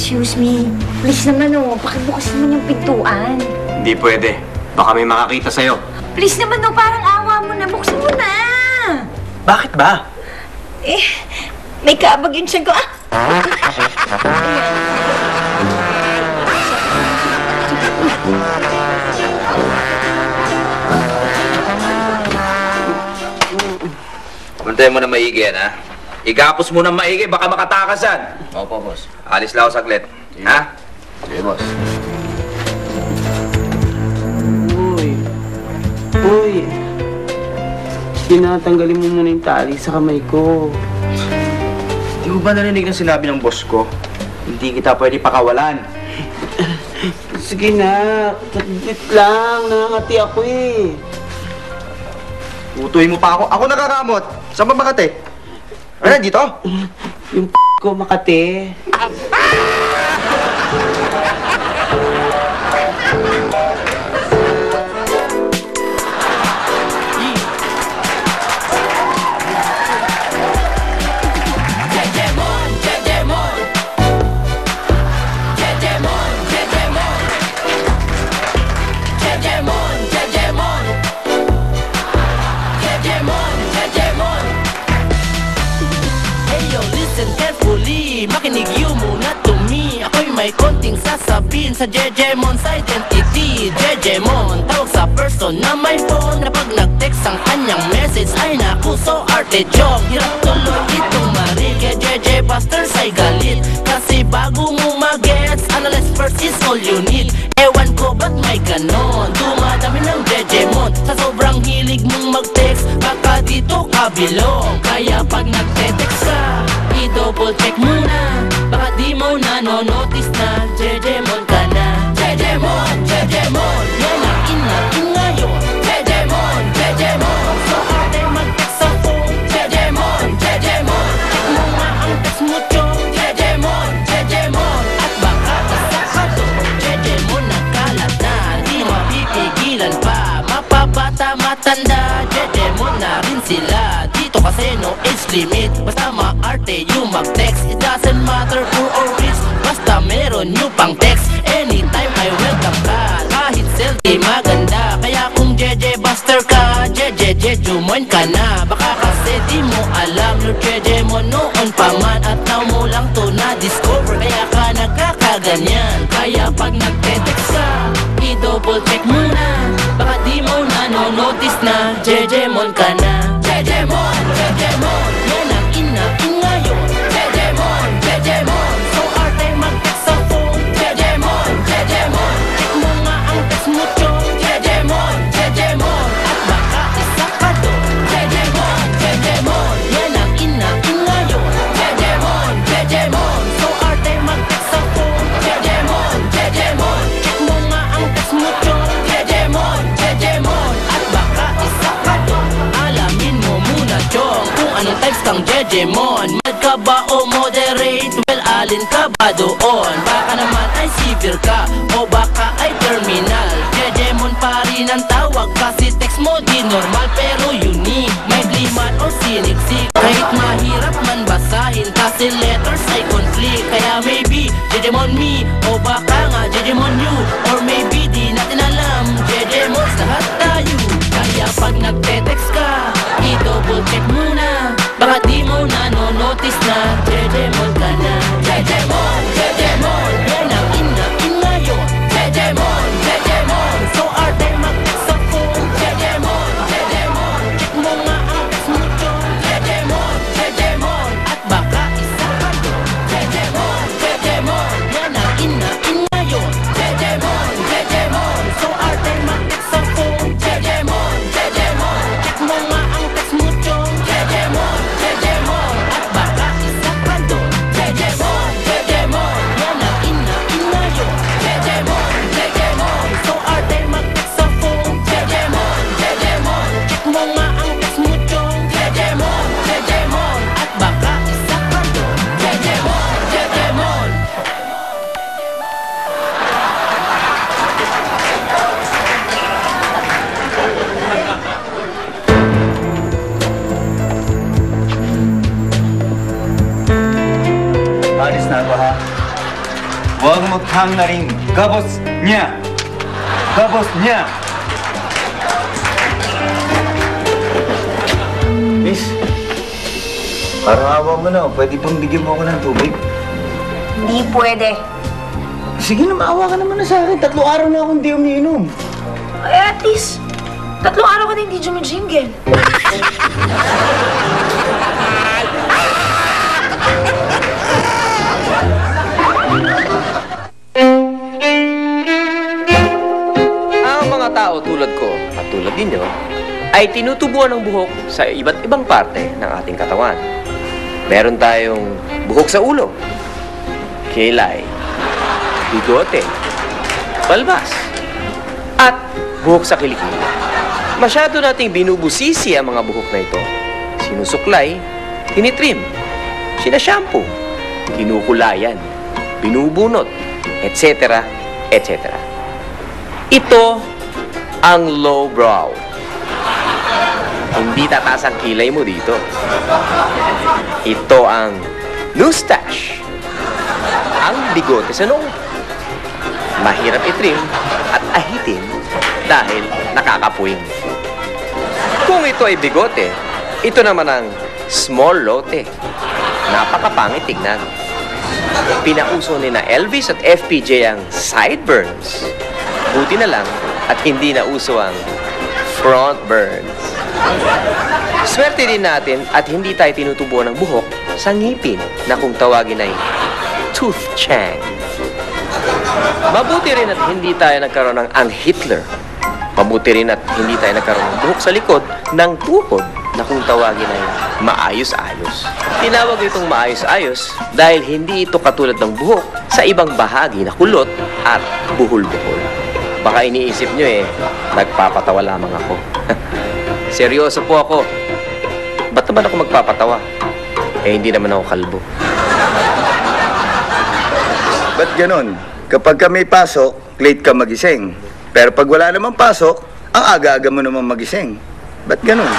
Excuse me. Please naman pakibukas naman yung pintuan. Hindi pwede. Baka may makakita sa'yo. Please naman parang awa mo na. Buksan mo na. Bakit ba? May kaabag yung tiyan ko. Bantayan mo na maigi yan, ha? Igapos mo na maigi, baka makatakasan. Opo, boss. Alis lang ako saglit. Ha? Sige, boss. Uy, tinatanggalin mo muna yung tali sa kamay ko. Di mo ba narinig ng sinabi ng boss ko? Hindi kita pwede pakawalan. Sige na, saglit lang, nangangati ako Utuin mo pa ako. Ako nakakamot. Saan ba Makati? Ano, dito? Yung ko Makati. Makinig you muna to me. Ako'y may konting sasabihin sa Jejemon sa identity. Jejemon, tawag sa person na may phone, na pag nag-text ang kanyang message ay naku, so arte joke. Hirap tuloy itong marin kaya JJ Busters ay galit. Kasi bago mo mag-gets, analyze first is all you need. Ewan ko ba't may ganon, dumadami ng Jejemon. Sa sobrang hilig mong mag-text, baka dito ka bilong. Kaya pag nag-text ka, i-double check muna, baka di mo na no-notice na Jejemon ka na. Jejemon, Jejemon, yan ang in ngayon. Jejemon, Jejemon, so ate mag-text sa phone. Jejemon, Jejemon, check mo nga ang text mo chong. Jejemon, Jejemon, at baka isa ka to. Jejemon nagkalat na, di mapipigilan pa. Mapabata, matanda, Jejemon na rin sila. Dito kasi no age limit, basta maarte yung mag-text. It doesn't matter poor or rich, basta meron yung pang text. Anytime I welcome ka, kahit selfie maganda. Kaya kung JJ Buster ka, JJ Jejumoin ka na. Baka kasi di mo alam, Lord Jejemon noon pa man, at now mo lang to na-discover, kaya ka nagkakaganyan. Kaya pag nagte-text ka, i-double check muna, baka di mo na no-notice na Jejemon ka na. Jejemon, Jejemon, yan ang in ngayon. Jejemon, Jejemon, so arte mag-text sa phone. Jejemon, Jejemon, check mo nga ang text mo chong. Jejemon, Jejemon, at baka isa ka doon. Jejemon, Jejemon, yan ang in ngayon. Jejemon, Jejemon, so arte mag-text sa phone. Jejemon, Jejemon, check mo nga ang text mo chong. Jejemon, Jejemon, at baka isa ka doon. Alamin mo muna chong kung anong types kang Jejemon. Mad ka ba o moderate? Well, alin ka ba doon? Baka naman ay severe ka o baka ay terminal. Jejemon pa rin ang tawag kasi text mo di normal pero unique. May bliman o siniksik, kahit mahirap man basahin kasi letters ay conflict. Kaya maybe Jejemon me o baka nga Jejemon you, or maybe di natin alam, Jejemons lahat tayo. Kaya pag nagte-text ka, i-double check muna, baka di mo na no-notice na Jejemon ka na. Jejemon, Jejemon, yan ang in ngayon. Jejemon, Jejemon, so arte mag-text sa phone. Jejemon, Jejemon, check mo nga ang text mo chong. Jejemon, Jejemon, at baka isa ka doon. Jejemon, Jejemon, yan ang in ngayon. Jejemon, Jejemon, so arte mag-text sa phone. Jejemon, Jejemon, check mo nga utang na rin gabos niya. Gabos niya. Miss, parang awa mo na. Pwede bang bigyan mo ako ng tubig? Hindi pwede. Sige na, maawa ka naman na sa akin. 3 araw na akong hindi umiinom. Ay, at least, 3 araw ka na hindi jumijingle. Ang mga tao tulad ko at tulad ninyo ay tinutubuan ng buhok sa iba't ibang parte ng ating katawan. Meron tayong buhok sa ulo, kilay, bigote, balbas, at buhok sa kilikili. Masyado nating binubusisi ang mga buhok na ito. Sinusuklay, tinitrim, sinashampoo, kinukulayan, binubunot, etc. etc. Ito ang low brow. Hindi tataas ang kilay mo dito. Ito ang mustache. Ang bigote sa noo. Mahirap itrim at ahitin dahil nakakapuwing. Kung ito ay bigote, ito naman ang small lote. Napakapangit tignan. Pinauso ni na Elvis at FPJ ang sideburns. Buti na lang at hindi na uso ang front burns. Swerte din natin at hindi tayo tinutubuan ng buhok sa ngipin na kung tawagin ay tooth chang. Mabuti rin at hindi tayo nagkaroon ng ang Hitler. Mabuti rin at hindi tayo nagkaroon ng buhok sa likod ng tuhod na kung tawagin ay maayos-ayos. Tinawag itong maayos-ayos dahil hindi ito katulad ng buhok sa ibang bahagi na kulot at buhol-buhol. Baka iniisip nyo nagpapatawa lamang ako. Seryoso po ako. Ba't naman ako magpapatawa? Hindi naman ako kalbo. Ba't ganon? Kapag ka may pasok, late ka magising. Pero pag wala namang pasok, ang aga-aga mo naman magising. Ba't ganon?